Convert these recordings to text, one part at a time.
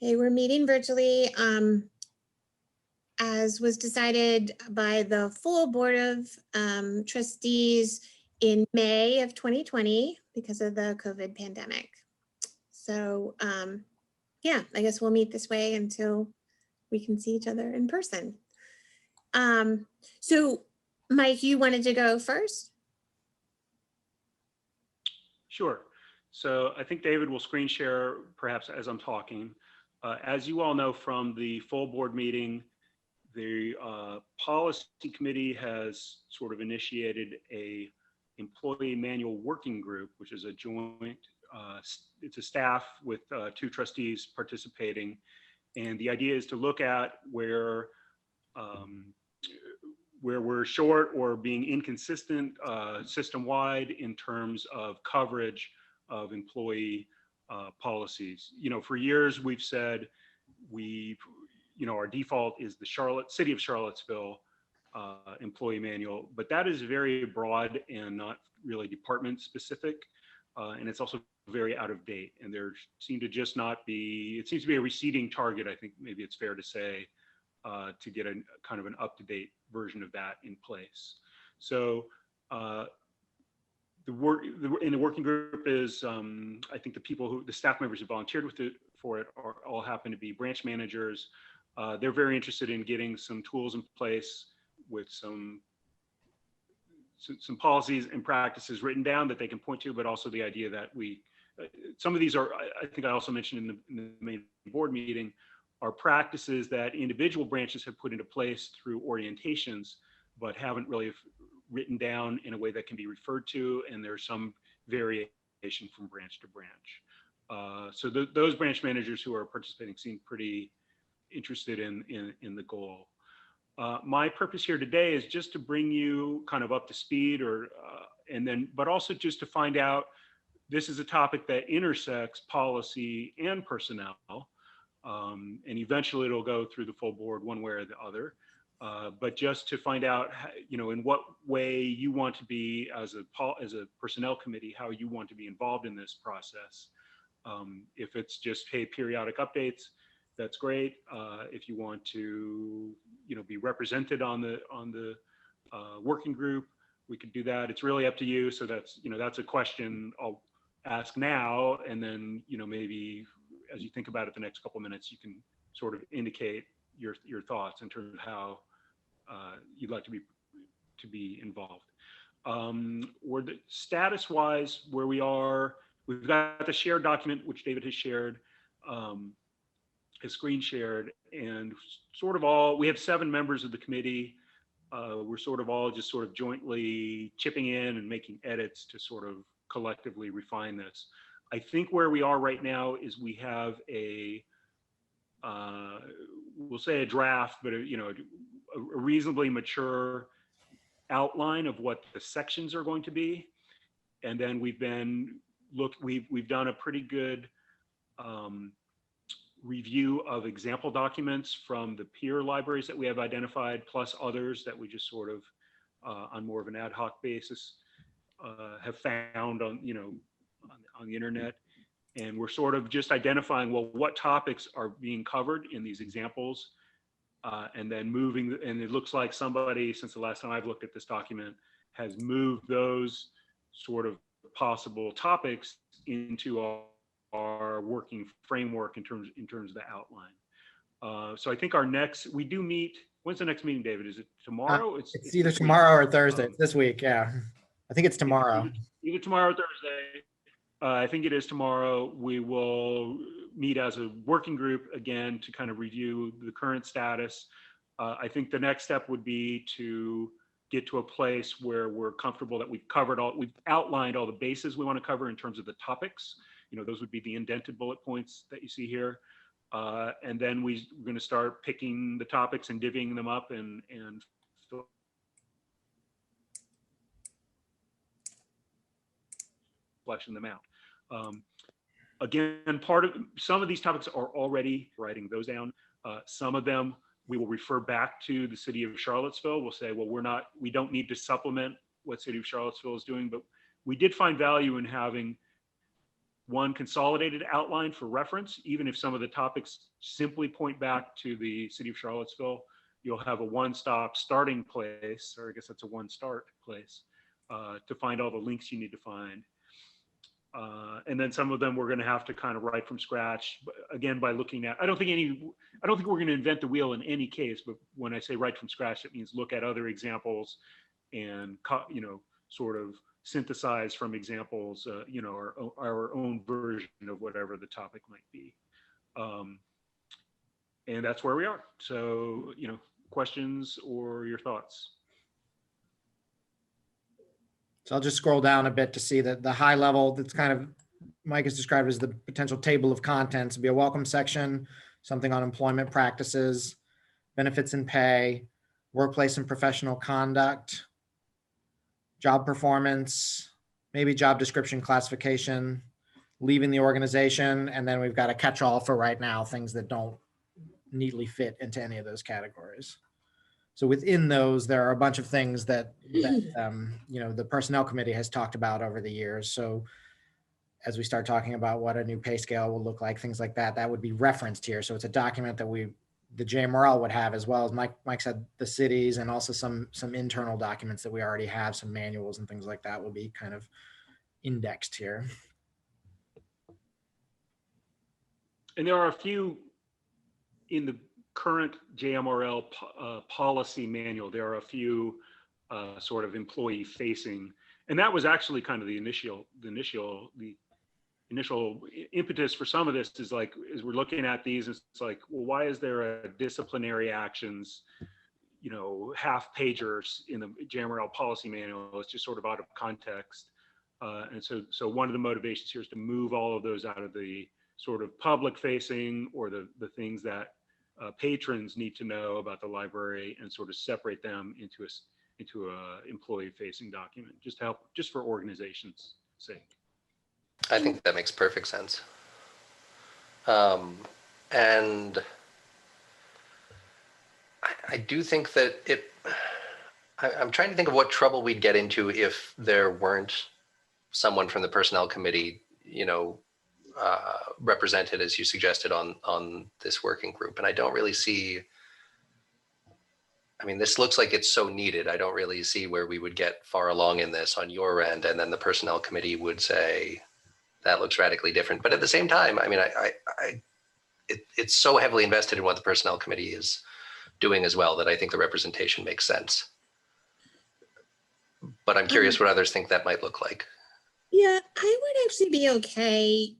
Okay, we're meeting virtually, as was decided by the full Board of Trustees in May of 2020 because of the COVID pandemic. So yeah, I guess we'll meet this way until we can see each other in person. So Mike, you wanted to go first? Sure. So I think David will screen share perhaps as I'm talking. As you all know from the full board meeting, the policy committee has sort of initiated a employee manual working group, which is a joint, it's a staff with 2 trustees participating. And the idea is to look at where we're short or being inconsistent system-wide in terms of coverage of employee policies. You know, for years we've said our default is the City of Charlottesville employee manual, but that is very broad and not really department specific. And it's also very out of date, and there seem to just not be, it seems to be a receding target, I think maybe it's fair to say, to get a kind of an up-to-date version of that in place. So the in the working group is, I think the staff members who volunteered for it all happen to be branch managers. They're very interested in getting some tools in place with some policies and practices written down that they can point to, but also the idea that some of these are, I think I also mentioned in the main board meeting, are practices that individual branches have put into place through orientations, but haven't really written down in a way that can be referred to, and there's some variation from branch to branch. So those branch managers who are participating seem pretty interested in the goal. My purpose here today is just to bring you kind of up to speed, but also just to find out, this is a topic that intersects policy and personnel. And eventually it'll go through the full board one way or the other. But just to find out, in what way you want to be as a personnel committee, how you want to be involved in this process. If it's just, hey, periodic updates, that's great. If you want to, be represented on the working group, we could do that. It's really up to you. So that's a question I'll ask now, and then maybe as you think about it the next couple of minutes, you can sort of indicate your thoughts in terms of how you'd like to be involved. Or the status-wise, where we are, we've got the shared document which David has shared, has screen shared, and we have 7 members of the committee. We're all just jointly chipping in and making edits to sort of collectively refine this. I think where we are right now is we have we'll say a draft, but a reasonably mature outline of what the sections are going to be. And then we've done a pretty good review of example documents from the peer libraries that we have identified, plus others that we just sort of on more of an ad hoc basis have found on the internet. And we're sort of just identifying, well, what topics are being covered in these examples, and then and it looks like somebody, since the last time I've looked at this document, has moved those sort of possible topics into our working framework in terms of the outline. So I think we do meet, when's the next meeting, David? Is it tomorrow? It's either tomorrow or Thursday. It's this week, yeah. I think it's tomorrow. Either tomorrow or Thursday. I think it is tomorrow. We will meet as a working group again to kind of review the current status. I think the next step would be to get to a place where we're comfortable that we've outlined all the bases we want to cover in terms of the topics. Those would be the indented bullet points that you see here. And then we're going to start picking the topics and divvying them up and fleshing them out. Again, some of these topics are already writing those down. Some of them we will refer back to the City of Charlottesville. We'll say, well, we don't need to supplement what City of Charlottesville is doing, but we did find value in having one consolidated outline for reference. Even if some of the topics simply point back to the city of Charlottesville, you'll have a one-stop starting place, or I guess that's a one-start place, to find all the links you need to find. And then some of them we're going to have to kind of write from scratch, again, by looking at, I don't think we're going to invent the wheel in any case, but when I say write from scratch, it means look at other examples and, sort of synthesize from examples, our own version of whatever the topic might be. And that's where we are. So, questions or your thoughts? So I'll just scroll down a bit to see that the high level that's kind of Mike has described as the potential table of contents. It'll be a welcome section, something on employment practices, benefits and pay, workplace and professional conduct, job performance, maybe job description classification, leaving the organization, and then we've got a catch-all for right now, things that don't neatly fit into any of those categories. So within those, there are a bunch of things that the personnel committee has talked about over the years. So as we start talking about what a new pay scale will look like, things like that, that would be referenced here. So it's a document that the JMRL would have, as well as Mike said, the cities, and also some internal documents that we already have, some manuals and things like that will be kind of indexed here. And there are a few in the current JMRL policy manual. There are a few sort of employee facing, and that was actually kind of the initial impetus for some of this is like, as we're looking at these, it's like, well, why is there a disciplinary actions, half pagers in the JMRL policy manual? It's just sort of out of context. And so one of the motivations here is to move all of those out of the sort of public facing, or the things that patrons need to know about the library, and sort of separate them into a employee facing document, just for organization's sake. I think that makes perfect sense. And I do think that I'm trying to think of what trouble we'd get into if there weren't someone from the personnel committee, represented, as you suggested, on this working group. And I don't really see, this looks like it's so needed. I don't really see where we would get far along in this on your end, and then the personnel committee would say, that looks radically different. But at the same time, it's so heavily invested in what the personnel committee is doing as well, that I think the representation makes sense. But I'm curious what others think that might look like. Yeah, I would actually be okay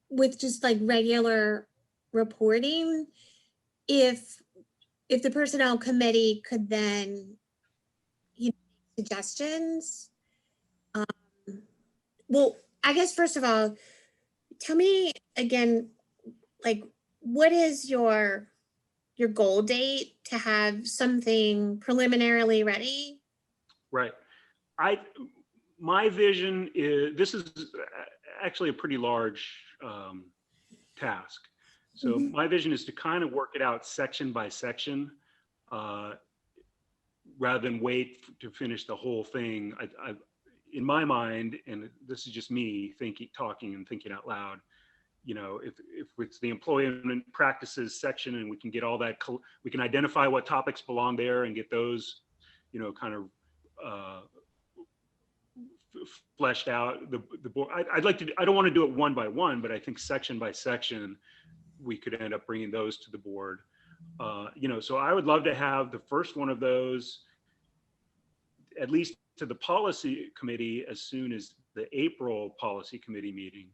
with just like regular reporting if the personnel committee could then make suggestions. Well, I guess first of all, tell me again, like, what is your goal date to have something preliminarily ready? Right. My vision is, this is actually a pretty large task. So my vision is to kind of work it out section by section, rather than wait to finish the whole thing. In my mind, and this is just me talking and thinking out loud, if it's the employment practices section, and we can get all that, we can identify what topics belong there and get those, kind of fleshed out. The board, I'd like to, I don't want to do it one by one, but I think section by section, we could end up bringing those to the board. So I would love to have the first one of those, at least to the policy committee, as soon as the April policy committee meeting.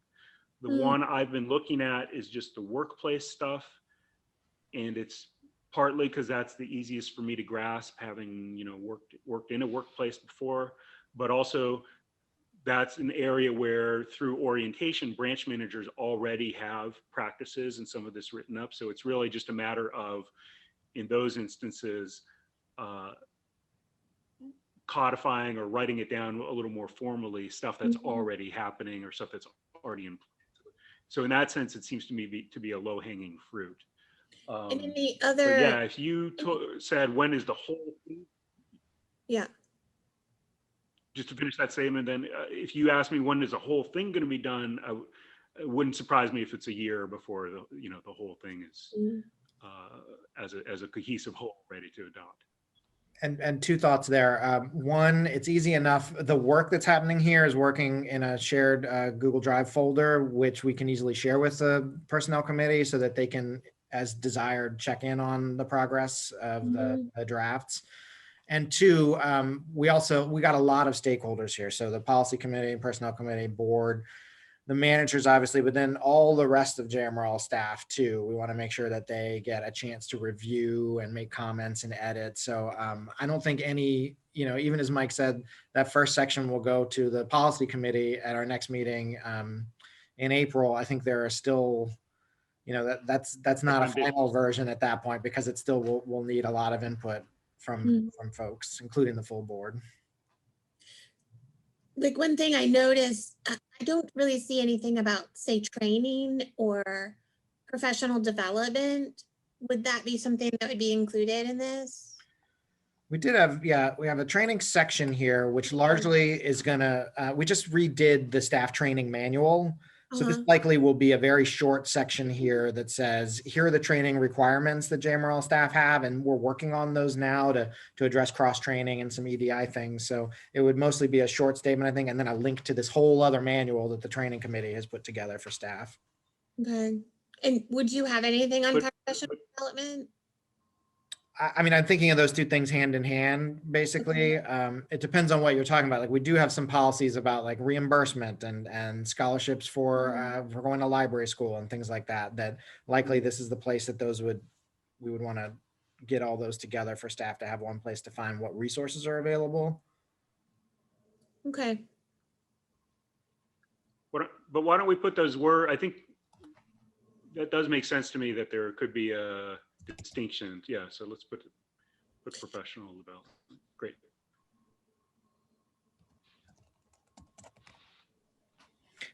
The one I've been looking at is just the workplace stuff. And it's partly because that's the easiest for me to grasp, having, worked in a workplace before, but also that's an area where through orientation, branch managers already have practices and some of this written up. So it's really just a matter of, in those instances, codifying or writing it down a little more formally, stuff that's already happening or stuff that's already in place. So in that sense, it seems to me to be a low-hanging fruit. And then the other, yeah, if you said when is the whole thing? Yeah. just to finish that statement, then if you ask me when is the whole thing going to be done, it wouldn't surprise me if it's a year before the whole thing is as a cohesive whole ready to adopt. And two thoughts there. One, it's easy enough. The work that's happening here is working in a shared Google Drive folder, which we can easily share with the personnel committee so that they can, as desired, check in on the progress of the drafts. And two, we got a lot of stakeholders here. So the policy committee, personnel committee, board, the managers, obviously, but then all the rest of JMRL staff too. We want to make sure that they get a chance to review and make comments and edit. So I don't think any, even as Mike said, that first section will go to the policy committee at our next meeting in April. I think there are still, that's not a final version at that point, because it still will need a lot of input from folks, including the full board. Like, one thing I noticed, I don't really see anything about, say, training or professional development. Would that be something that would be included in this? We did have, we have a training section here, which largely is we just redid the staff training manual. So this likely will be a very short section here that says, here are the training requirements that JMRL staff have, and we're working on those now to address cross-training and some EDI things. So it would mostly be a short statement, I think, and then a link to this whole other manual that the training committee has put together for staff. Okay. And would you have anything on professional development? I mean, I'm thinking of those two things hand in hand, basically. It depends on what you're talking about. Like, we do have some policies about like reimbursement and scholarships for going to library school and things like that, that likely this is the place that we would want to get all those together for staff to have one place to find what resources are available. Okay. But why don't we put those I think that does make sense to me, that there could be a distinction. Yeah, so let's put professional development. Great.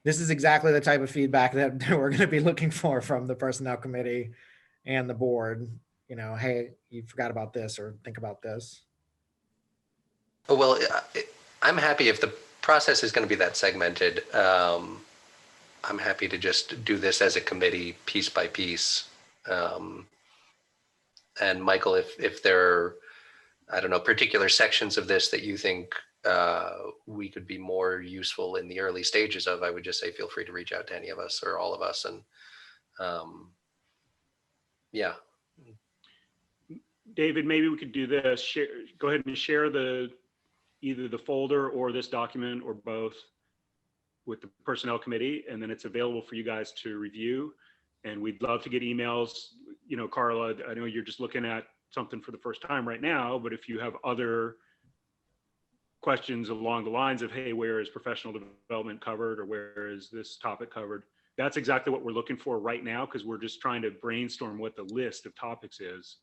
This is exactly the type of feedback that we're going to be looking for from the personnel committee and the board. Hey, you forgot about this, or think about this. Oh, well, I'm happy if the process is going to be that segmented. I'm happy to just do this as a committee, piece by piece. And Michael, if there are, I don't know, particular sections of this that you think we could be more useful in the early stages of, I would just say, feel free to reach out to any of us or all of us. And yeah. David, maybe we could do this. Go ahead and share either the folder or this document or both with the personnel committee, and then it's available for you guys to review. And we'd love to get emails. Carla, I know you're just looking at something for the first time right now, but if you have other questions along the lines of, hey, where is professional development covered, or where is this topic covered? That's exactly what we're looking for right now, because we're just trying to brainstorm what the list of topics is.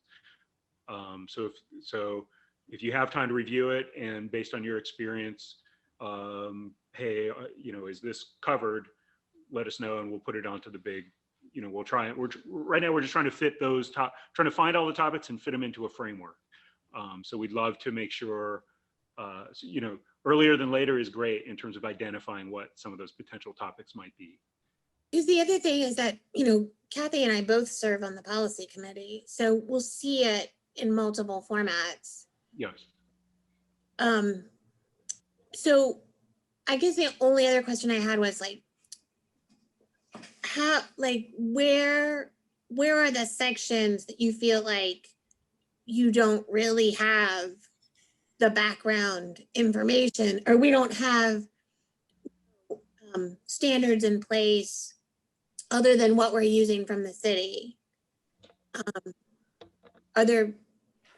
So if you have time to review it, and based on your experience, hey, is this covered? Let us know, and we'll put it onto the big. We'll try it. Right now we're just trying to fit trying to find all the topics and fit them into a framework. So we'd love to make sure, earlier than later is great in terms of identifying what some of those potential topics might be. Because the other thing is that, Kathy and I both serve on the policy committee, so we'll see it in multiple formats. Yes. So I guess the only other question I had was where are the sections that you feel like you don't really have the background information, or we don't have standards in place other than what we're using from the city? Are there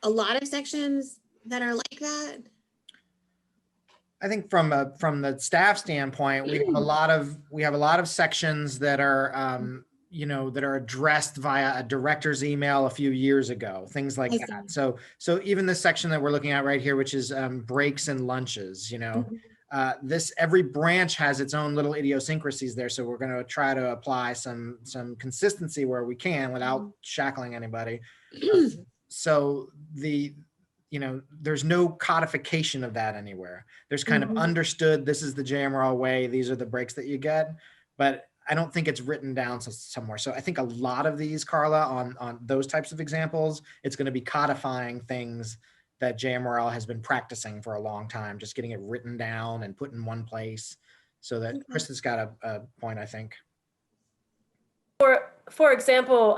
a lot of sections that are like that? I think from the staff standpoint, we have a lot of sections that are that are addressed via a director's email a few years ago, things like that. So even the section that we're looking at right here, which is breaks and lunches, every branch has its own little idiosyncrasies there. So we're going to try to apply some consistency where we can without shackling anybody. So there's no codification of that anywhere. There's kind of Mhm. understood, this is the JMRL way, these are the breaks that you get, but I don't think it's written down somewhere. So I think a lot of these, Carla, on those types of examples, it's going to be codifying things that JMRL has been practicing for a long time, just getting it written down and put in one place. So that Okay. Krista's got a point, I think. For example,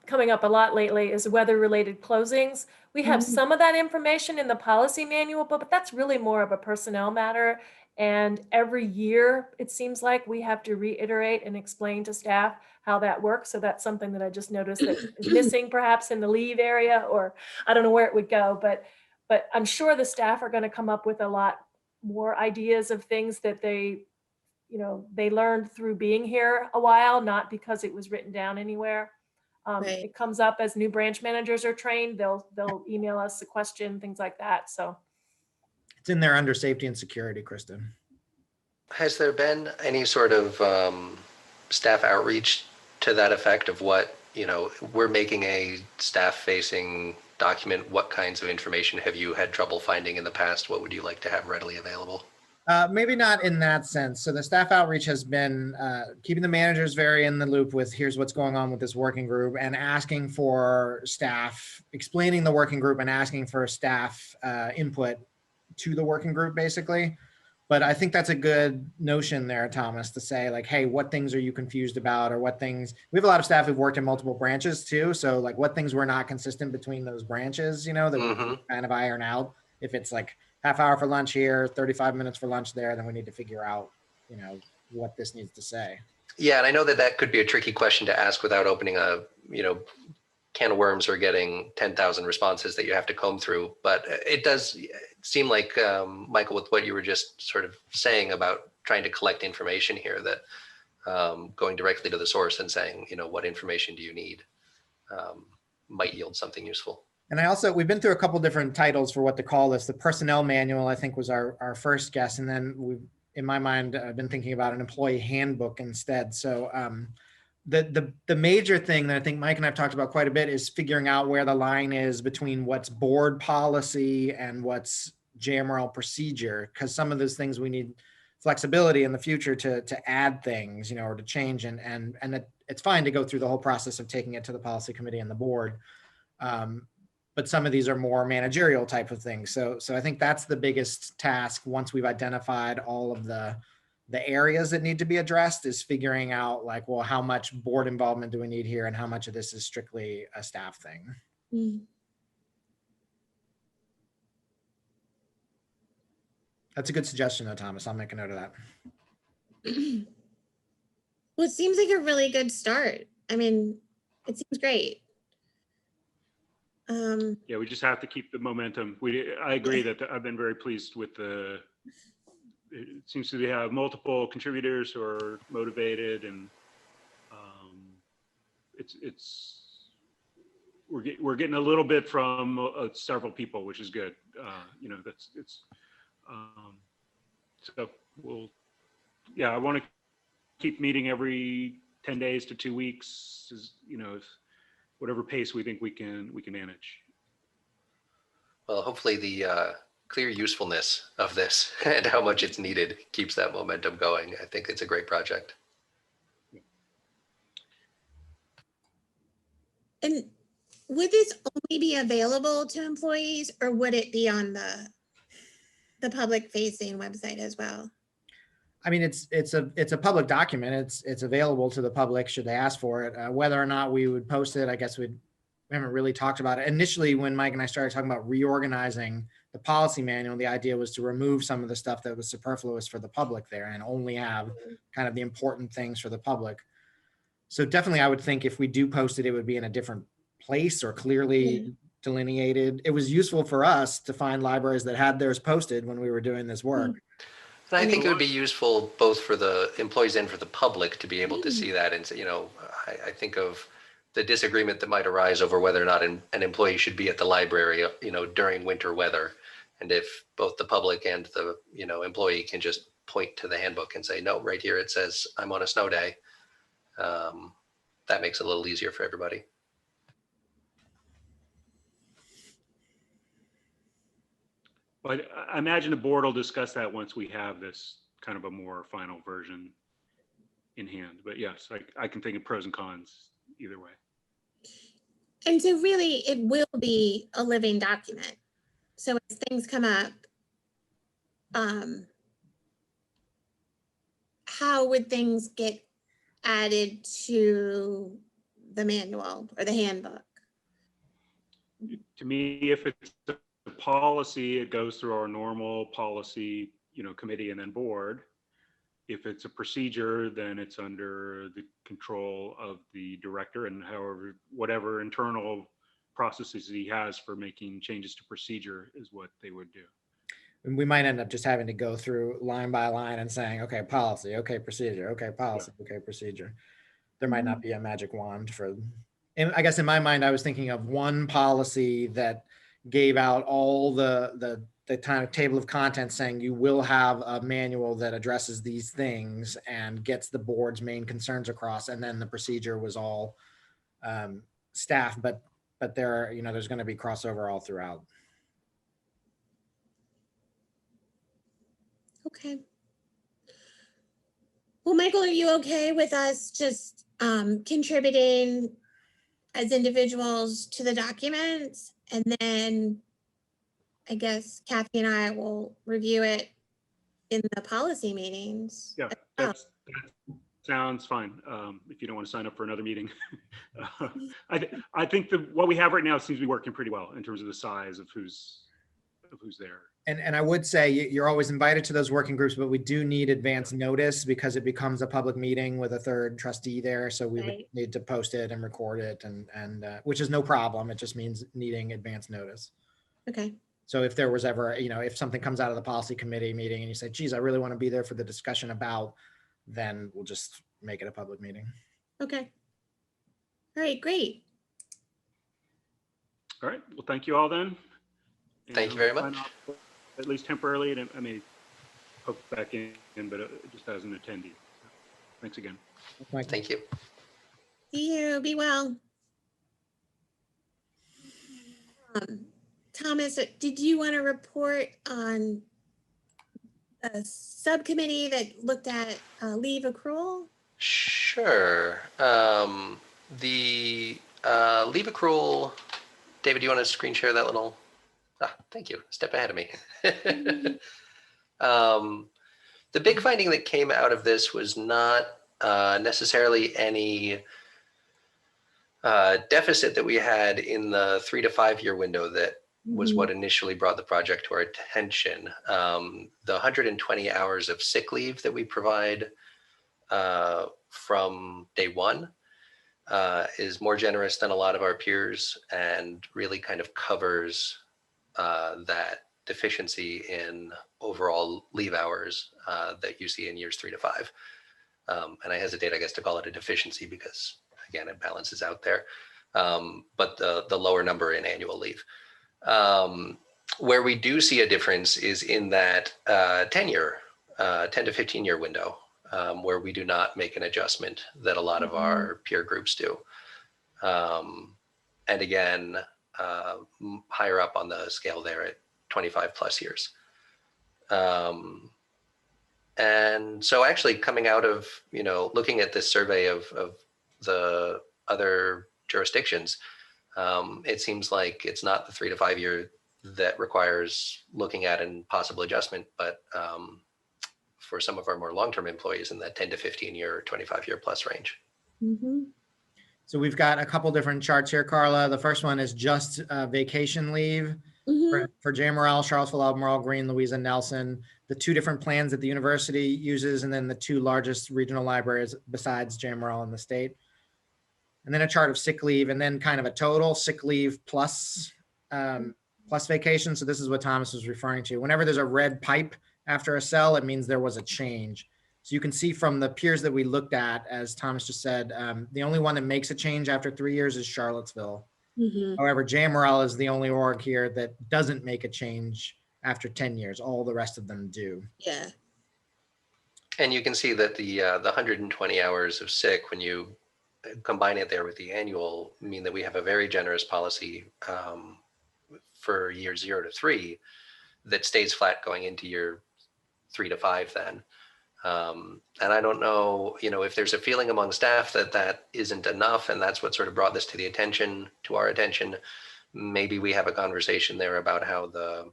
coming up a lot lately is weather-related closings. We have Mhm. some of that information in the policy manual, but that's really more of a personnel matter. And every year, it seems like we have to reiterate and explain to staff how that works. So that's something that I just noticed that is missing perhaps in the leave area, or I don't know where it would go, but I'm sure the staff are going to come up with a lot more ideas of things that they learned through being here a while, not because it was written down anywhere. Right. It comes up as new branch managers are trained. They'll email us a question, things like that. So It's in there under safety and security, Krista. Has there been any sort of staff outreach to that effect of what, we're making a staff-facing document, what kinds of information have you had trouble finding in the past? What would you like to have readily available? Maybe not in that sense. So the staff outreach has been keeping the managers very in the loop with here's what's going on with this working group, and asking for staff, explaining the working group and asking for staff input to the working group, basically. But I think that's a good notion there, Thomas, to say like, hey, what things are you confused about, or what things, we have a lot of staff who've worked in multiple branches too. So like what things were not consistent between those branches, that we can kind of iron out. If it's like half hour for lunch here, 35 minutes for lunch there, then we need to figure out, what this needs to say. Yeah, and I know that could be a tricky question to ask without opening a, can of worms or getting 10,000 responses that you have to comb through. But it does seem like, Michael, with what you were just sort of saying about trying to collect information here, that going directly to the source and saying, what information do you need, might yield something useful. And we've been through a couple different titles for what to call this. The personnel manual, I think, was our first guess. And then in my mind, I've been thinking about an employee handbook instead. So the major thing that I think Mike and I've talked about quite a bit is figuring out where the line is between what's board policy and what's JMRL procedure, because some of those things we need flexibility in the future to add things, or to change, and it's fine to go through the whole process of taking it to the policy committee and the board. But some of these are more managerial type of things. So I think that's the biggest task once we've identified all of the areas that need to be addressed, is figuring out like, well, how much board involvement do we need here, and how much of this is strictly a staff thing? Mm. That's a good suggestion though, Thomas. I'll make a note of that. Well, it seems like a really good start. I mean, it seems great. Yeah, we just have to keep the momentum. I agree that I've been very pleased with it seems to have multiple contributors who are motivated, and we're getting a little bit from several people, which is good. I want to keep meeting every 10 days to 2 weeks, if whatever pace we think we can manage. Well, hopefully the clear usefulness of this and how much it's needed keeps that momentum going. I think it's a great project. And would this only be available to employees, or would it be on the public facing website as well? I mean, it's a public document. It's available to the public should they ask for it. Whether or not we would post it, I guess we haven't really talked about it. Initially, when Mike and I started talking about reorganizing the policy manual, the idea was to remove some of the stuff that was superfluous for the public there and only have kind of the important things for the public. So definitely, I would think if we do post it, it would be in a different place or clearly delineated. It was useful for us to find libraries that had theirs posted when we were doing this work. And I think it would be useful both for the employees and for the public to be able to see that. And, I think of the disagreement that might arise over whether or not an employee should be at the library, during winter weather. And if both the public and the, employee can just point to the handbook and say, no, right here it says I'm on a snow day. That makes it a little easier for everybody. But I imagine the board will discuss that once we have this kind of a more final version in hand. But yes, I can think of pros and cons either way. And so really, it will be a living document. So as things come up, how would things get added to the manual or the handbook? To me, if it's a policy, it goes through our normal policy, committee and then board. If it's a procedure, then it's under the control of the director and whatever internal processes he has for making changes to procedure is what they would do. And we might end up just having to go through line by line and saying, okay, policy, okay, procedure, okay, policy, okay, procedure. There might not be a magic wand for, and I guess in my mind, I was thinking of one policy that gave out all the kind of table of contents saying you will have a manual that addresses these things and gets the board's main concerns across. And then the procedure was all staff, but there are, there's going to be crossover all throughout. Okay. Well, Michael, are you okay with us just contributing as individuals to the documents? And then I guess Kathy and I will review it in the policy meetings. Yeah, that sounds fine. If you don't want to sign up for another meeting. I think what we have right now seems to be working pretty well in terms of the size of who's there. And I would say you're always invited to those working groups, but we do need advance notice because it becomes a public meeting with a third trustee there. So we would need to post it and record it, and which is no problem. It just means needing advance notice. Okay. So if there was ever, if something comes out of the policy committee meeting and you say, geez, I really want to be there for the discussion about, then we'll just make it a public meeting. Okay. All right, great. All right. Well, thank you all then. Thank you very much. At least temporarily, and I may poke back in, but just as an attendee. So, thanks again. Thank you. See you. Be well. Thomas, did you want to report on a subcommittee that looked at leave accrual? Sure. The leave accrual, David, do you want to screen share that little? Thank you. Step ahead of me. The big finding that came out of this was not necessarily any deficit that we had in the 3 to 5 year window that was what initially brought the project to our attention. The 120 hours of sick leave that we provide from day one is more generous than a lot of our peers and really kind of covers that deficiency in overall leave hours that you see in years 3 to 5. And I hesitate, I guess, to call it a deficiency because, again, it balances out there. But the lower number in annual leave. Where we do see a difference is in that 10 to 15 year window, where we do not make an adjustment that a lot of our peer groups do. And again, higher up on the scale there at 25 plus years. And so actually coming out of, looking at this survey of the other jurisdictions, it seems like it's not the 3 to 5 year that requires looking at and possible adjustment, but for some of our more long-term employees in that 10 to 15 year, 25 year plus range. Mm-hmm. So we've got a couple different charts here, Carla. The first one is just vacation leave for J. Morrell, Charlottesville, Albemarle, Green, Louisa, Nelson, the 2 different plans that the university uses, and then the 2 largest regional libraries besides J. Morrell in the state. And then a chart of sick leave, and then kind of a total sick leave plus vacation. So this is what Thomas was referring to. Whenever there's a red pipe after a cell, it means there was a change. So you can see from the peers that we looked at, as Thomas just said, the only one that makes a change after 3 years is Charlottesville. However, J. Morrell is the only org here that doesn't make a change after 10 years. All the rest of them do. Yeah. And you can see that the 120 hours of sick, when you combine it there with the annual, mean that we have a very generous policy for years 0 to 3 that stays flat going into year 3 to 5 then. And I don't know, if there's a feeling among staff that that isn't enough, and that's what sort of brought this to our attention. Maybe we have a conversation there about how the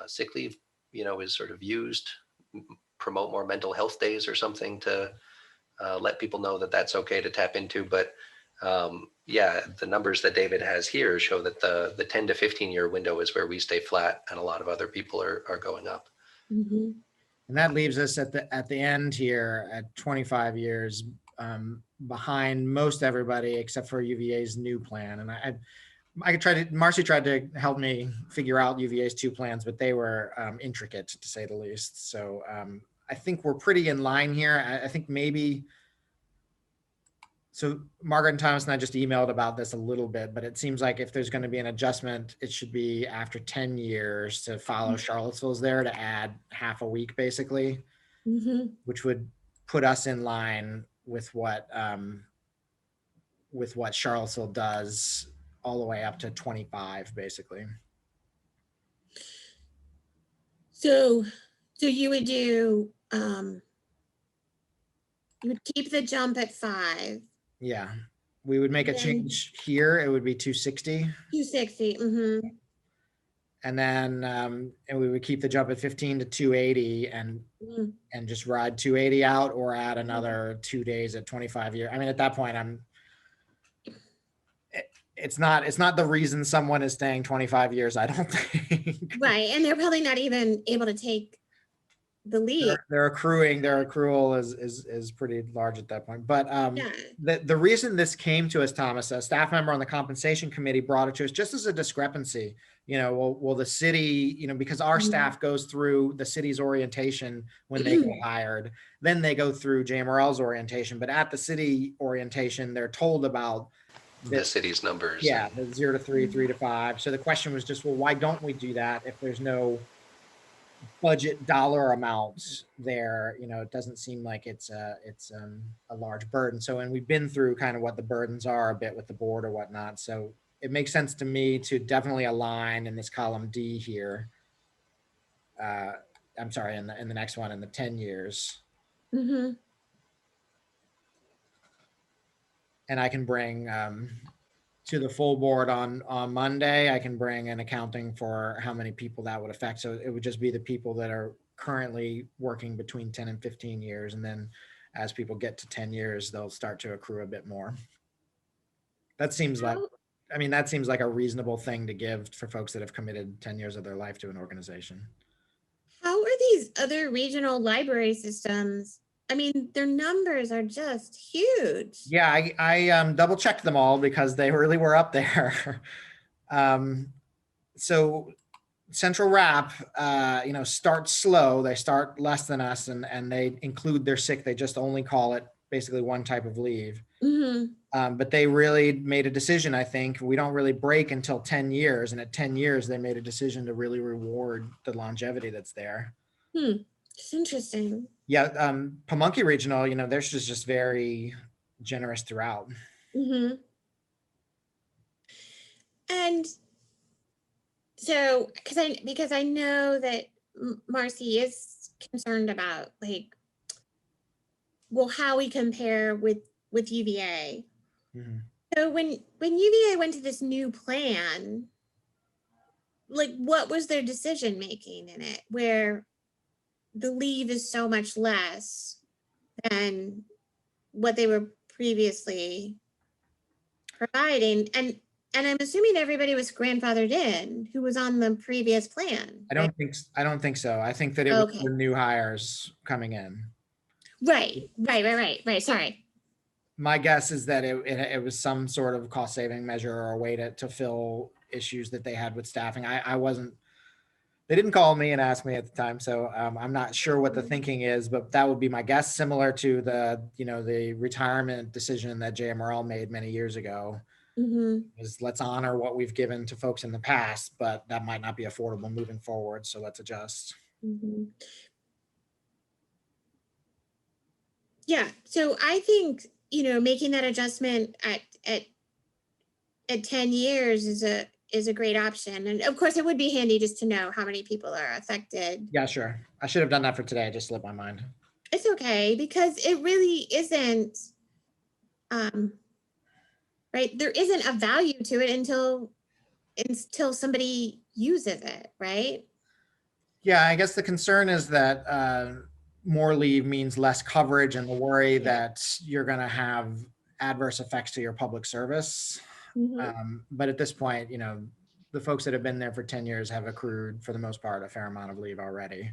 sick leave, is sort of used, promote more mental health days or something to let people know that that's okay to tap into. But yeah, the numbers that David has here show that the 10 to 15 year window is where we stay flat, and a lot of other people are going up. Mhm. And that leaves us at the end here at 25 years behind most everybody except for UVA's new plan. And Marcy tried to help me figure out UVA's two plans, but they were intricate to say the least. So I think we're pretty in line here. I think maybe, so Margaret and Thomas and I just emailed about this a little bit, but it seems like if there's going to be an adjustment, it should be after 10 years to follow Charlottesville's there to add half a week basically, Mhm. which would put us in line with what Charlottesville does all the way up to 25 basically. So you would do, you would keep the jump at 5, Yeah, we would make a Then- change here. It would be 260. 260. Mm-hmm. And then and we would keep the jump at 15 to 280 and just ride 280 out or add another 2 days at 25 year. I mean, at that point, it's not the reason someone is staying 25 years, I don't think. Right. And they're probably not even able to take the leave. Their accrual is pretty large at that point. But Yeah. the reason this came to us, Thomas, a staff member on the compensation committee brought it to us just as a discrepancy. Will the city, because our staff goes through the city's orientation when they get hired, then they go through JMRL's orientation. But at the city orientation, they're told about the city's numbers. Yeah, the 0 to 3, 3 to 5. So the question was just, well, why don't we do that if there's no budget dollar amounts there? It doesn't seem like it's a large burden. So, and we've been through kind of what the burdens are a bit with the board or whatnot. So it makes sense to me to definitely align in this column D here. I'm sorry, in the next one, in the 10 years. Mm-hmm. And I can bring to the full board on Monday, I can bring an accounting for how many people that would affect. So it would just be the people that are currently working between 10 and 15 years. And then as people get to 10 years, they'll start to accrue a bit more. That seems like a reasonable thing to give for folks that have committed 10 years of their life to an organization. How are these other regional library systems? I mean, their numbers are just huge. Yeah, I double checked them all because they really were up there. So Central Wrap, starts slow. They start less than us, and they include their sick. They just only call it basically one type of leave. Mm-hmm. But they really made a decision. I think we don't really break until 10 years, and at 10 years, they made a decision to really reward the longevity that's there. It's interesting. Yeah, Pamunkey Regional, they're just very generous throughout. Mm-hmm. And so, because I know that Marcy is concerned about how we compare with UVA. Mm-hmm. So when UVA went to this new plan, what was their decision making in it, where the leave is so much less than what they were previously providing? And I'm assuming everybody was grandfathered in who was on the previous plan. I don't think so. I think that it was the new hires coming in. Right. Sorry. My guess is that it was some sort of cost saving measure or a way to fill issues that they had with staffing. They didn't call me and ask me at the time, so I'm not sure what the thinking is, but that would be my guess, similar to the retirement decision that JMRL made many years ago. Mm-hmm. Is let's honor what we've given to folks in the past, but that might not be affordable moving forward, so let's adjust. Mm-hmm. Yeah, so I think making that adjustment at 10 years is a great option. And of course, it would be handy just to know how many people are affected. Yeah, sure. I should have done that for today. It just slipped my mind. It's okay, because it really isn't, right? There isn't a value to it until somebody uses it, right? Yeah, I guess the concern is that more leave means less coverage and the worry that you're going to have adverse effects to your public service. But at this point, you know, the folks that have been there for 10 years have accrued, for the most part, a fair amount of leave already.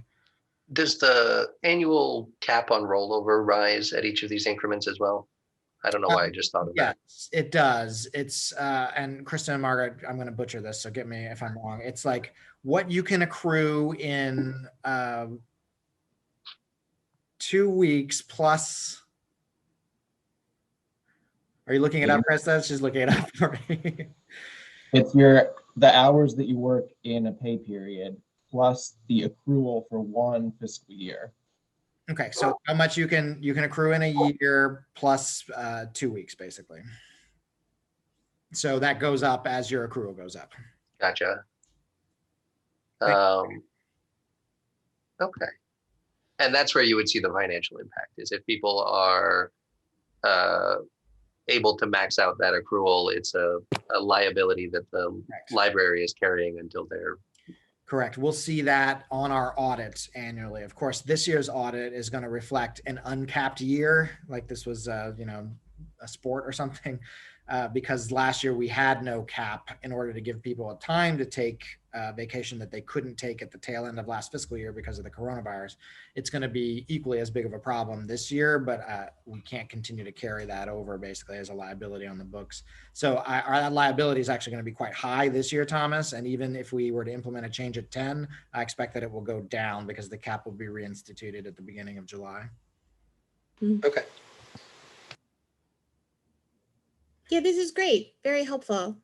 Does the annual cap on rollover rise at each of these increments as well? I don't know why I just thought of that. Yes, it does. It's, and Kristen and Margaret, I'm going to butcher this, so get me if I'm wrong. It's like what you can accrue in 2 weeks plus. Are you looking it up, Krista? She's looking it up for me. It's the hours that you work in a pay period plus the accrual for one fiscal year. Okay, so how much you can accrue in a year plus 2 weeks, basically. So that goes up as your accrual goes up. Gotcha. Okay. And that's where you would see the financial impact, is if people are able to max out that accrual, it's a liability that the library is carrying until they're. Correct. We'll see that on our audits annually. Of course, this year's audit is going to reflect an uncapped year, like this was, you know, a sport or something, because last year we had no cap in order to give people a time to take vacation that they couldn't take at the tail end of last fiscal year because of the coronavirus. It's going to be equally as big of a problem this year, but we can't continue to carry that over basically as a liability on the books. So our liability is actually going to be quite high this year, Thomas. And even if we were to implement a change at 10, I expect that it will go down because the cap will be reinstituted at the beginning of July. Okay. Yeah, this is great. Very helpful.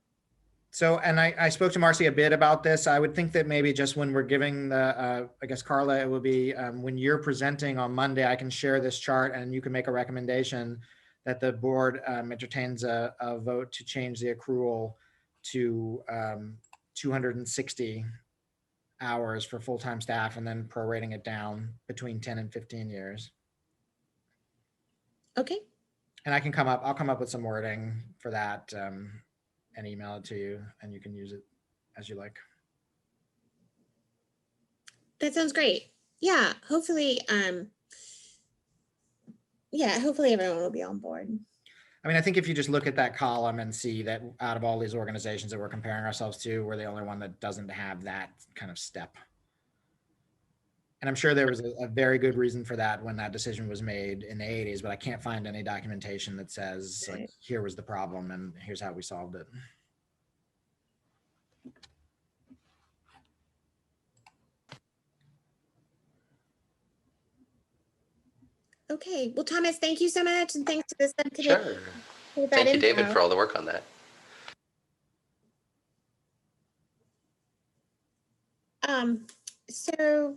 So, and I spoke to Marcy a bit about this. I would think that maybe just when we're giving the, I guess, Carla, it will be when you're presenting on Monday, I can share this chart and you can make a recommendation that the board entertains a vote to change the accrual to 260 hours for full-time staff and then prorating it down between 10 and 15 years. Okay. And I'll come up with some wording for that and email it to you and you can use it as you like. That sounds great. Yeah, hopefully everyone will be on board. I mean, I think if you just look at that column and see that out of all these organizations that we're comparing ourselves to, we're the only one that doesn't have that kind of step. And I'm sure there was a very good reason for that when that decision was made in the 80s, but I can't find any documentation that says like, here was the problem and here's how we solved it. Okay. Well, Thomas, thank you so much. And thanks to the subcommittee. Sure. Thank you, David, for all the work on that. So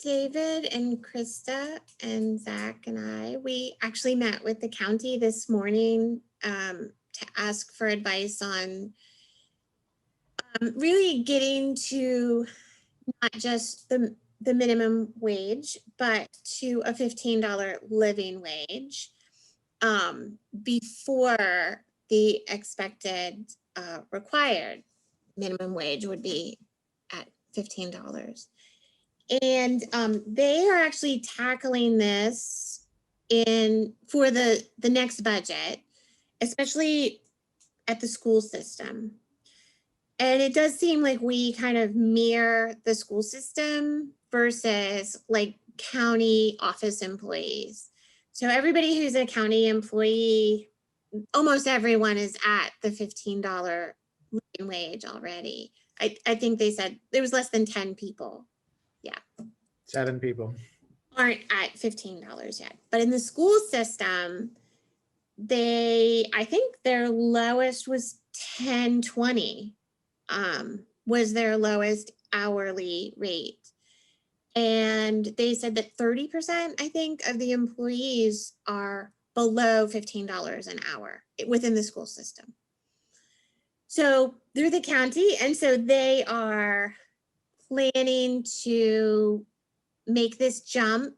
David and Krista and Zach and we actually met with the county this morning to ask for advice on really getting to not just the minimum wage, but to a $15 living wage before the expected required minimum wage would be at $15. And they are actually tackling this for the next budget, especially at the school system. And it does seem like we kind of mirror the school system versus like county office employees. So everybody who's a county employee, almost everyone is at the $15 living wage already. I think they said there was less than 10 people. Yeah. 7 people aren't at $15 yet. But in the school system, I think their lowest was $10.20 was their lowest hourly rate. And they said that 30%, I think, of the employees are below $15 an hour within the school system. So through the county, and so they are planning to make this jump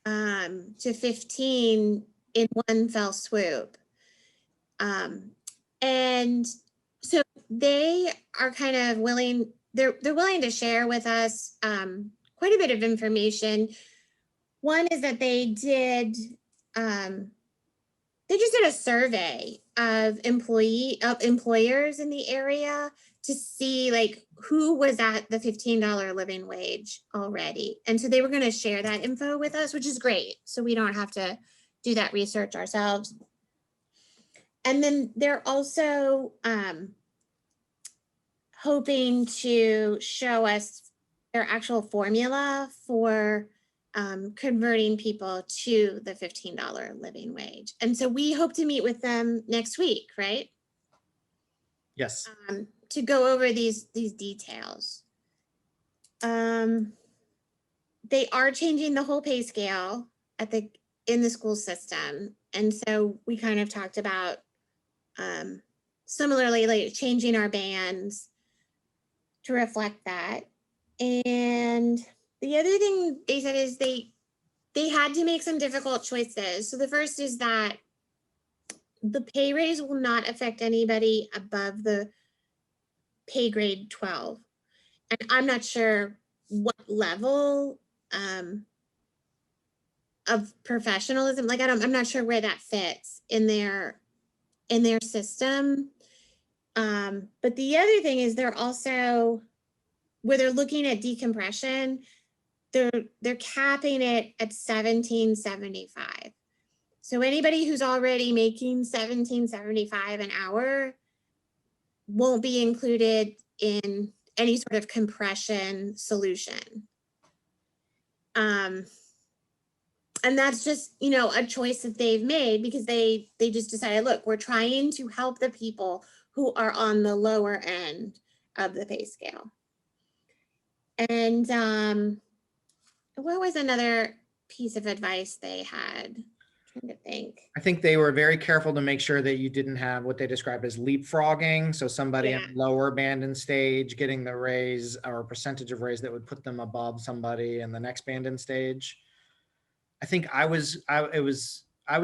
to 15 in one fell swoop. And so they are kind of willing, they're willing to share with us quite a bit of information. One is that they just did a survey of employers in the area to see like who was at the $15 living wage already. And so they were going to share that info with us, which is great. So we don't have to do that research ourselves. And then they're also hoping to show us their actual formula for converting people to the $15 living wage. And so we hope to meet with them next week, right? Yes. To go over these details. They are changing the whole pay scale in the school system. And so we kind of talked about similarly like changing our bands to reflect that. And the other thing they said is they had to make some difficult choices. So the first is that the pay raise will not affect anybody above the pay grade 12. And I'm not sure what level of professionalism, like I'm not sure where that fits in their system. But the other thing is they're also, where they're looking at decompression, they're capping it at $17.75. So anybody who's already making $17.75 an hour won't be included in any sort of compression solution. And that's just, a choice that they've made because they just decided, look, we're trying to help the people who are on the lower end of the pay scale. And what was another piece of advice they had? I'm trying to think. I think they were very careful to make sure that you didn't have what they described as leapfrogging. So somebody in the lower band and stage getting the raise or percentage of raise that would put them above somebody in the next band and stage. I think I was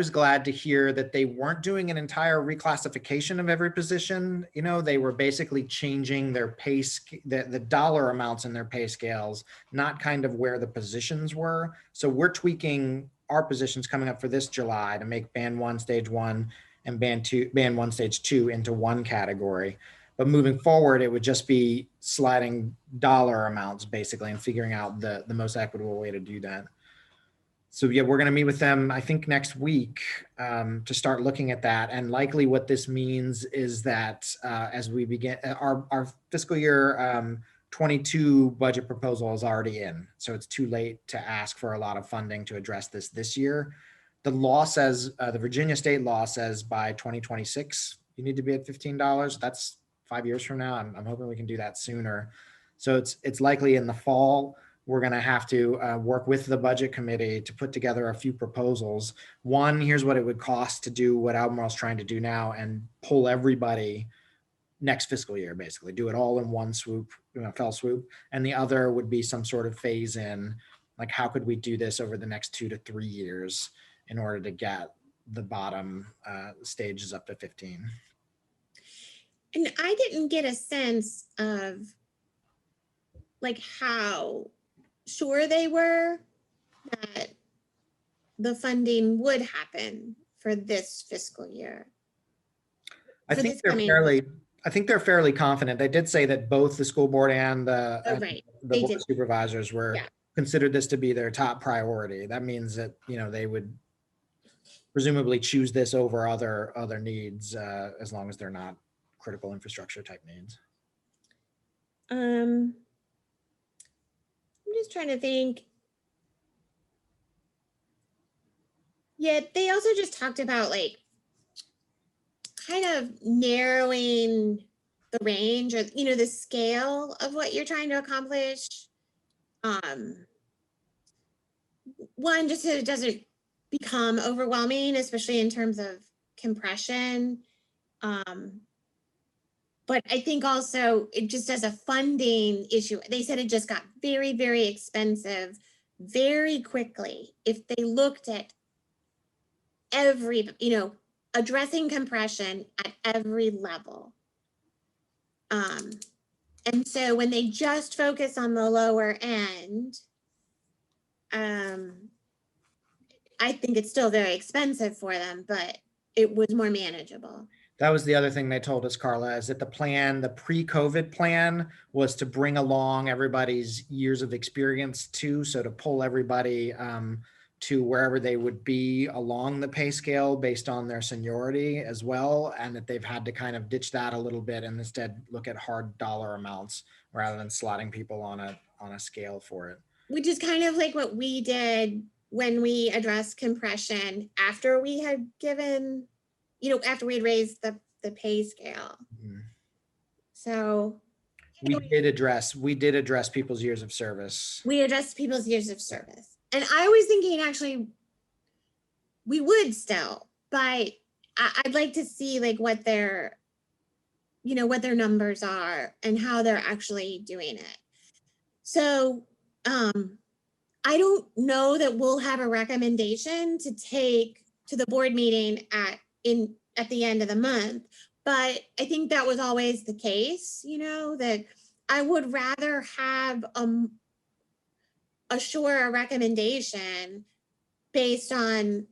glad to hear that they weren't doing an entire reclassification of every position. They were basically changing their pay, the dollar amounts in their pay scales, not kind of where the positions were. So we're tweaking our positions coming up for this July to make band 1, stage 1 and band 1, stage 2 into one category. But moving forward, it would just be sliding dollar amounts basically and figuring out the most equitable way to do that. So yeah, we're going to meet with them, I think, next week to start looking at that. And likely what this means is that as we begin, our fiscal year 22 budget proposal is already in. So it's too late to ask for a lot of funding to address this year. The law says, the Virginia state law says by 2026, you need to be at $15. That's 5 years from now. I'm hoping we can do that sooner. So it's likely in the fall. We're going to have to work with the budget committee to put together a few proposals. One, here's what it would cost to do what Albemarle's trying to do now and pull everybody next fiscal year, basically do it all in one swoop, fell swoop. And the other would be some sort of phase in, like how could we do this over the next 2 to 3 years in order to get the bottom stages up to 15. And I didn't get a sense of like how sure they were that the funding would happen for this fiscal year. I think they're fairly confident. They did say that both the school board and the board of supervisors were considered this to be their top priority. That means that they would presumably choose this over other needs as long as they're not critical infrastructure type needs. I'm just trying to think. Yeah, they also just talked about like kind of narrowing the range or the scale of what you're trying to accomplish. One, just so it doesn't become overwhelming, especially in terms of compression. but I think also it just as a funding issue, they said it just got very, very expensive very quickly. If they looked at every, addressing compression at every level. And so when they just focus on the lower end, I think it's still very expensive for them, but it was more manageable. That was the other thing they told us, Carla, is that the plan, the pre-COVID plan, was to bring along everybody's years of experience too. So to pull everybody to wherever they would be along the pay scale based on their seniority as well. And that they've had to kind of ditch that a little bit and instead look at hard dollar amounts rather than slotting people on a scale for it. Which is kind of like what we did when we addressed compression after we had given, after we had raised the pay scale. Mhm. So We did address people's years of service. we addressed people's years of service. And I was thinking actually we would still, but I'd like to see like what their numbers are and how they're actually doing it. So I don't know that we'll have a recommendation to take to the board meeting at the end of the month, but I think that was always the case, that I would rather have a recommendation based on,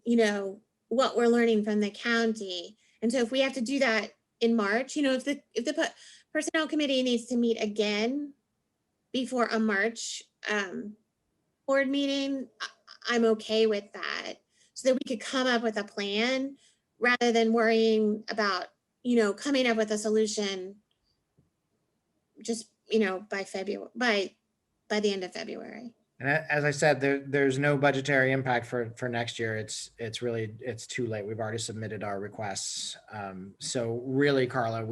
what we're learning from the county. And so if we have to do that in March, if the personnel committee needs to meet again before a March board meeting, I'm okay with that, so that we could come up with a plan rather than worrying about, coming up with a solution just, by the end of February. And as I said, there's no budgetary impact for next year. It's too late. We've already submitted our requests. So really, Carla,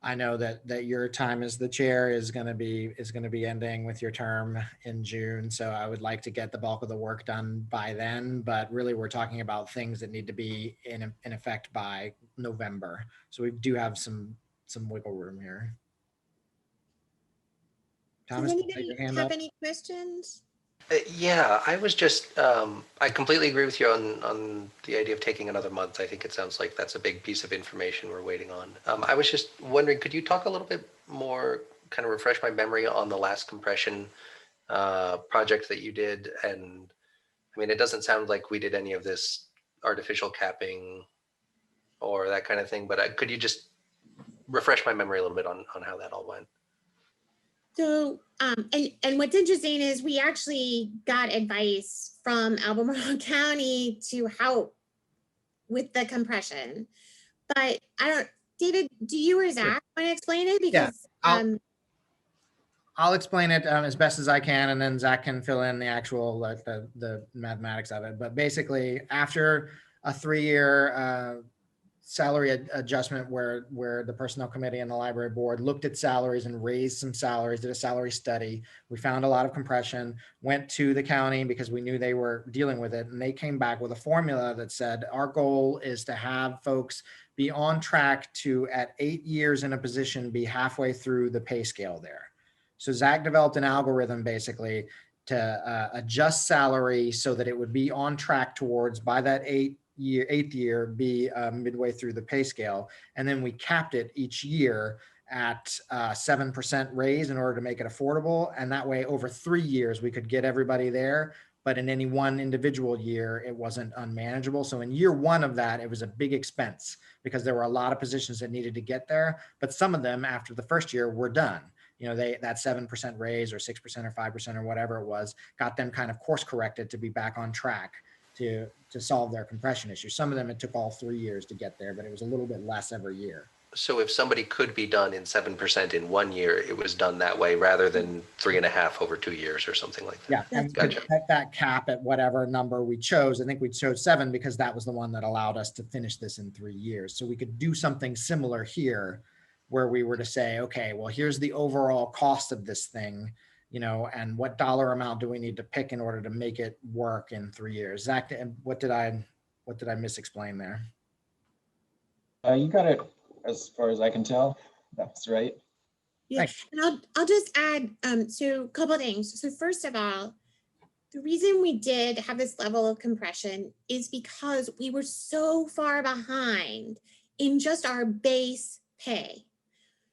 I know that your time as the chair is going to be ending with your term in June. So I would like to get the bulk of the work done by then. But really, we're talking about things that need to be in effect by November. So we do have some wiggle room here. Thomas, Does you anybody your hand have up? any questions? Yeah, I was just, I completely agree with you on the idea of taking another month. I think it sounds like that's a big piece of information we're waiting on. I was just wondering, could you talk a little bit more, kind of refresh my memory on the last compression project that you did? And I mean, it doesn't sound like we did any of this artificial capping or that kind of thing, but could you just refresh my memory a little bit on how that all went? So, and what's interesting is we actually got advice from Albemarle County to help with the compression. But David, do you or Zach want to explain it? Because I'll explain it as best as I can, and then Zach can fill in the actual the mathematics of it. But basically, after a 3-year salary adjustment where the personnel committee and the library board looked at salaries and raised some salaries, did a salary study. We found a lot of compression, went to the county because we knew they were dealing with it. And they came back with a formula that said, our goal is to have folks be on track to, at 8 years in a position, be halfway through the pay scale there. So Zach developed an algorithm basically to adjust salary so that it would be on track towards, by that eighth year, be midway through the pay scale. And then we capped it each year at 7% raise in order to make it affordable. And that way, over 3 years, we could get everybody there. But in any one individual year, it wasn't unmanageable. So in year one of that, it was a big expense because there were a lot of positions that needed to get there. But some of them, after the first year, were done. That 7% raise or 6% or 5% or whatever it was, got them kind of course corrected to be back on track to solve their compression issue. Some of them, it took all 3 years to get there, but it was a little bit less every year. So if somebody could be done in 7% in 1 year, it was done that way rather than 3.5 over 2 years or something like that. Yeah, and Gotcha. set that cap at whatever number we chose. I think we chose 7 because that was the one that allowed us to finish this in 3 years. So we could do something similar here where we were to say, okay, well, here's the overall cost of this thing, and what dollar amount do we need to pick in order to make it work in 3 years? Zach, what did I misexplain there? You got it as far as I can tell. That's right. Yeah, Thanks. and I'll just add, so a couple of things. So first of all, the reason we did have this level of compression is because we were so far behind in just our base pay.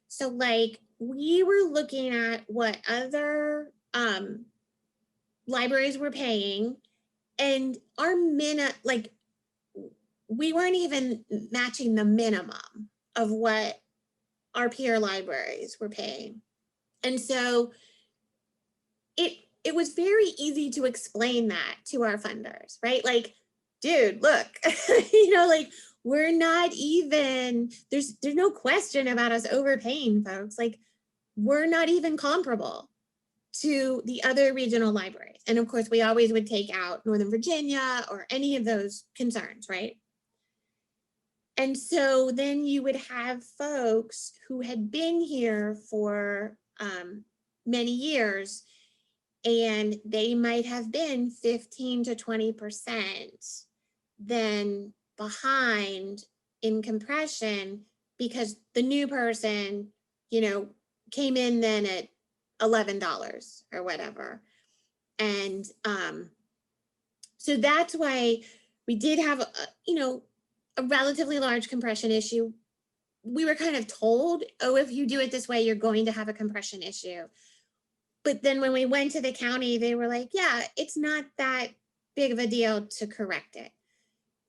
So like we were looking at what other libraries were paying, and our like we weren't even matching the minimum of what our peer libraries were paying. And so it was very easy to explain that to our funders, right? Like, dude, look, like we're not even, there's no question about us overpaying folks. Like, we're not even comparable to the other regional libraries. And of course, we always would take out Northern Virginia or any of those concerns, right? And so then you would have folks who had been here for many years, and they might have been 15 to 20% then behind in compression because the new person, came in then at $11 or whatever. And so that's why we did have a relatively large compression issue. We were kind of told, oh, if you do it this way, you're going to have a compression issue. But then when we went to the county, they were like, yeah, it's not that big of a deal to correct it.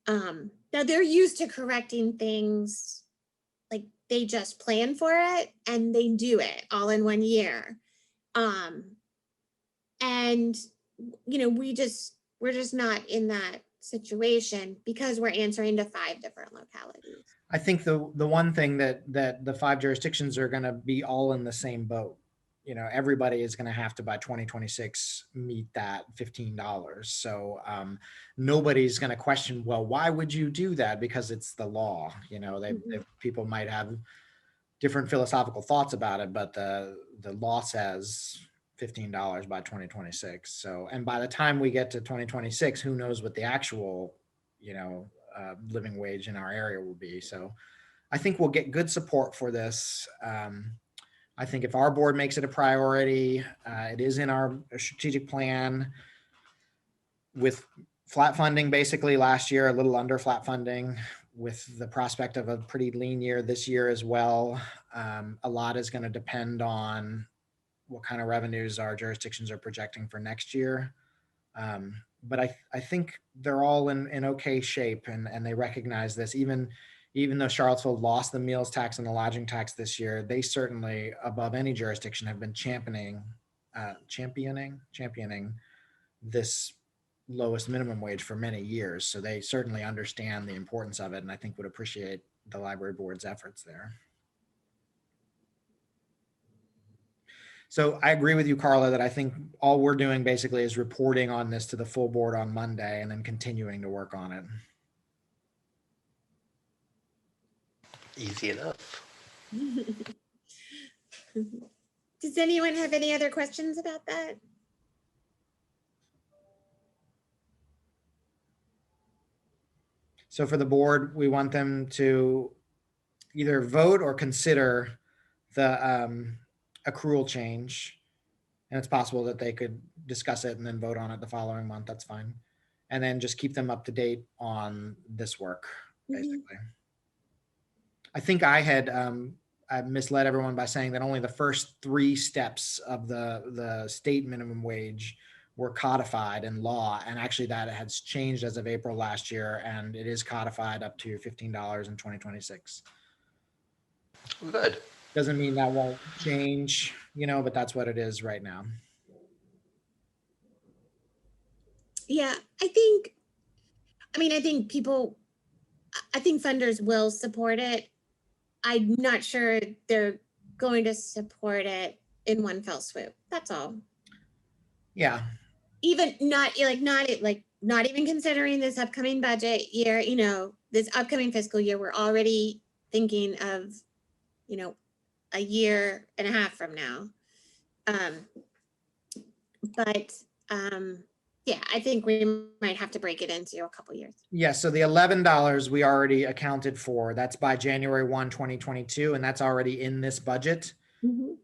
Now they're used to correcting things, like they just plan for it and they do it all in 1 year. And we're just not in that situation because we're answering to 5 different localities. I think the one thing that the 5 jurisdictions are going to be all in the same boat. Everybody is going to have to by 2026 meet that $15. So nobody's going to question, well, why would you do that? Because it's the law. People might have different philosophical thoughts about it, but the law says $15 by 2026. So, and by the time we get to 2026, who knows what the actual, living wage in our area will be. So I think we'll get good support for this. I think if our board makes it a priority, it is in our strategic plan with flat funding basically last year, a little under flat funding with the prospect of a pretty lean year this year as well. A lot is going to depend on what kind of revenues our jurisdictions are projecting for next year. But I think they're all in okay shape and they recognize this. Even though Charlottesville lost the meals tax and the lodging tax this year, they certainly, above any jurisdiction, have been championing this lowest minimum wage for many years. So they certainly understand the importance of it, and I think would appreciate the library board's efforts there. So I agree with you, Carla, that I think all we're doing basically is reporting on this to the full board on Monday and then continuing to work on it. Easy enough. Does anyone have any other questions about that? So for the board, we want them to either vote or consider the accrual change. And it's possible that they could discuss it and then vote on it the following month. That's fine. And then just keep them up to date on this work, basically. I think I had I misled everyone by saying that only the first 3 steps of the state minimum wage were codified in law. And actually that has changed as of April last year. And it is codified up to $15 in 2026. Good. Doesn't mean that won't change, but that's what it is right now. Yeah, I think funders will support it. I'm not sure they're going to support it in one fell swoop. That's all. Yeah. Even not even considering this upcoming budget year, this upcoming fiscal year, we're already thinking of, a year and a half from now. But Yeah, I think we might have to break it into a couple years. Yeah, so the $11 we already accounted for, that's by January 1, 2022, and that's already in this budget.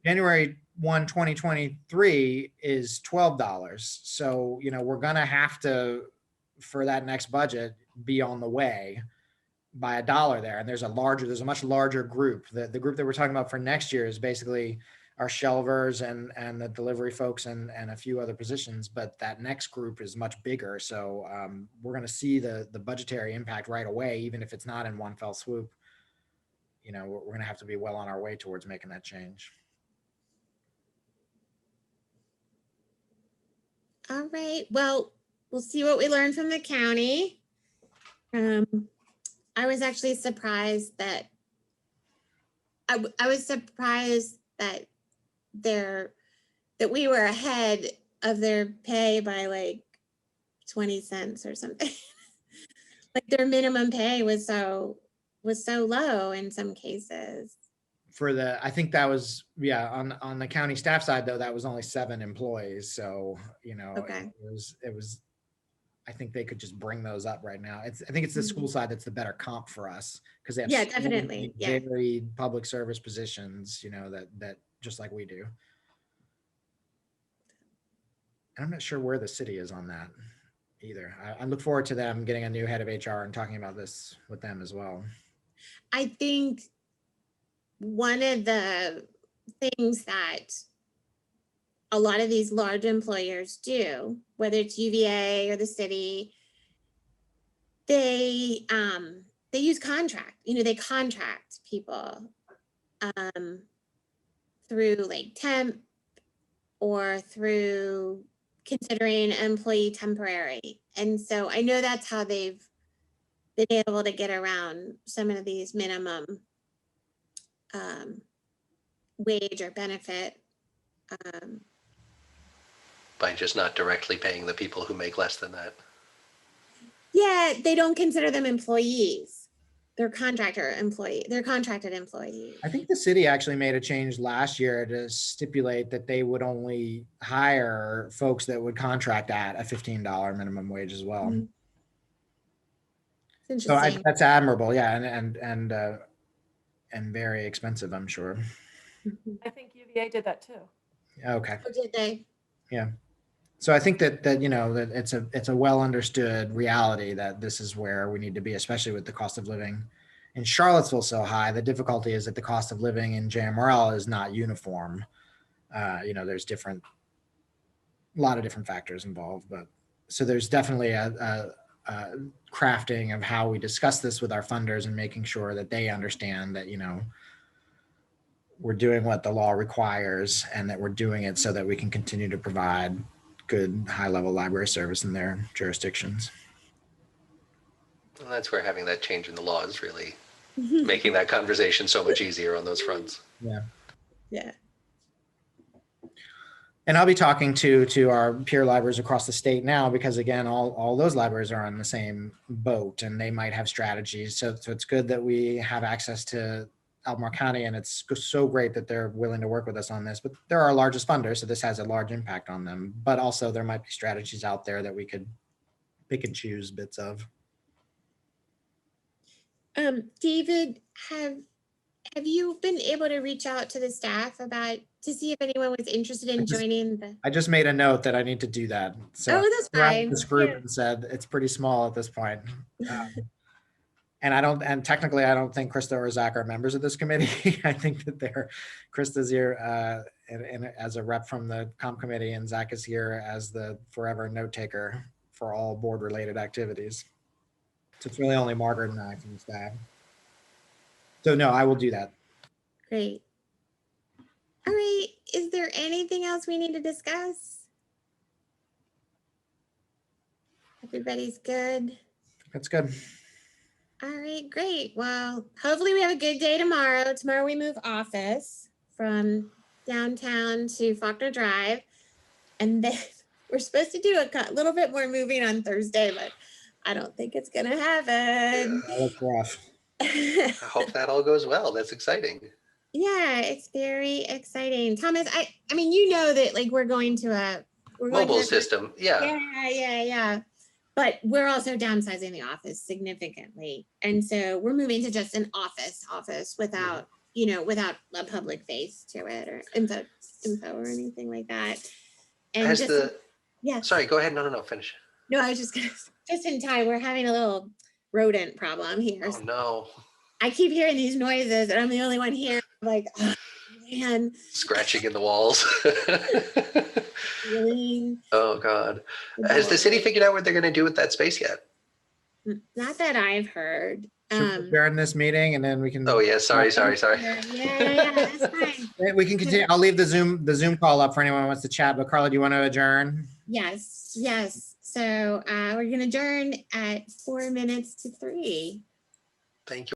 January 1, 2023 is $12. So, we're gonna have to, for that next budget, be on the way by $1 there. And there's a much larger group. The group that we're talking about for next year is basically our shelvers and the delivery folks and a few other positions, but that next group is much bigger. So we're going to see the budgetary impact right away, even if it's not in one fell swoop. We're going to have to be well on our way towards making that change. All right. Well, we'll see what we learn from the county. I was actually surprised that I was surprised that that we were ahead of their pay by like 20 cents or something. Like their minimum pay was so low in some cases. I think that was, on the county staff side though, that was only 7 employees. So, Okay. it was, I think they could just bring those up right now. I think it's the school side that's the better comp for us because they have Yeah, so definitely. many Yeah. varied public service positions, that just like we do. And I'm not sure where the city is on that either. I look forward to them getting a new head of HR and talking about this with them as well. I think one of the things that a lot of these large employers do, whether it's UVA or the city, they use contract. They contract people through like temp or through considering an employee temporary. And so I know that's how they've been able to get around some of these minimum wage or benefit. By just not directly paying the people who make less than that. Yeah, they don't consider them employees. They're contracted employees. I think the city actually made a change last year to stipulate that they would only hire folks that would contract at a $15 minimum wage as well. Mhm. It's So interesting. that's admirable, yeah, and very expensive, I'm sure. I think UVA did that too. Okay. Or did they? Yeah. So I think that that it's a well understood reality that this is where we need to be, especially with the cost of living in Charlottesville so high. The difficulty is that the cost of living in JMRL is not uniform. There's a lot of different factors involved, but so there's definitely a crafting of how we discuss this with our funders and making sure that they understand that, we're doing what the law requires and that we're doing it so that we can continue to provide good high-level library service in their jurisdictions. And that's where having that change in the law is really making that conversation so much easier on those fronts. Yeah. Yeah. And I'll be talking to our peer libraries across the state now, because again, all those libraries are on the same boat and they might have strategies. So it's good that we have access to Albemarle County, and it's so great that they're willing to work with us on this, but they're our largest funder. So this has a large impact on them, but also there might be strategies out there that we could pick and choose bits of. David, have you been able to reach out to the staff to see if anyone was interested in joining the? I just made a note that I need to do that. So that's fine. This group and said it's pretty small at this point. And technically I don't think Krista or Zach are members of this committee. I think that Krista's here and as a rep from the comp committee, and Zach is here as the forever note taker for all board related activities. So it's really only Margaret and I from the staff. So no, I will do that. Great. All right. Is there anything else we need to discuss? Everybody's good. That's good. All right, great. Well, hopefully we have a good day tomorrow. Tomorrow we move office from downtown to Faulkner Drive. And then we're supposed to do a little bit more moving on Thursday, but I don't think it's going to happen. That looks rough. I hope that all goes well. That's exciting. Yeah, it's very exciting. Thomas, I mean, that like we're going to We're going to Mobile the- system, yeah. Yeah. But we're also downsizing the office significantly. And so we're moving to just an office without, without a public face to it or info or anything like that. And Has just, the, yeah. sorry, go ahead. No, finish. No, I was just gonna, just in time, we're having a little rodent problem here. Oh, no. I keep hearing these noises and I'm the only one here. I'm like, oh, man, Scratching in the walls. really? Oh, God. Has the city figured out what they're going to do with that space yet? Not that I've heard. Should we adjourn this meeting and then we can. Oh, yeah, sorry. Yeah, that's fine. We can continue. I'll leave the Zoom call up for anyone who wants to chat, but Carla, do you want to adjourn? Yes. So we're gonna adjourn at 4 minutes to 3. Thank you.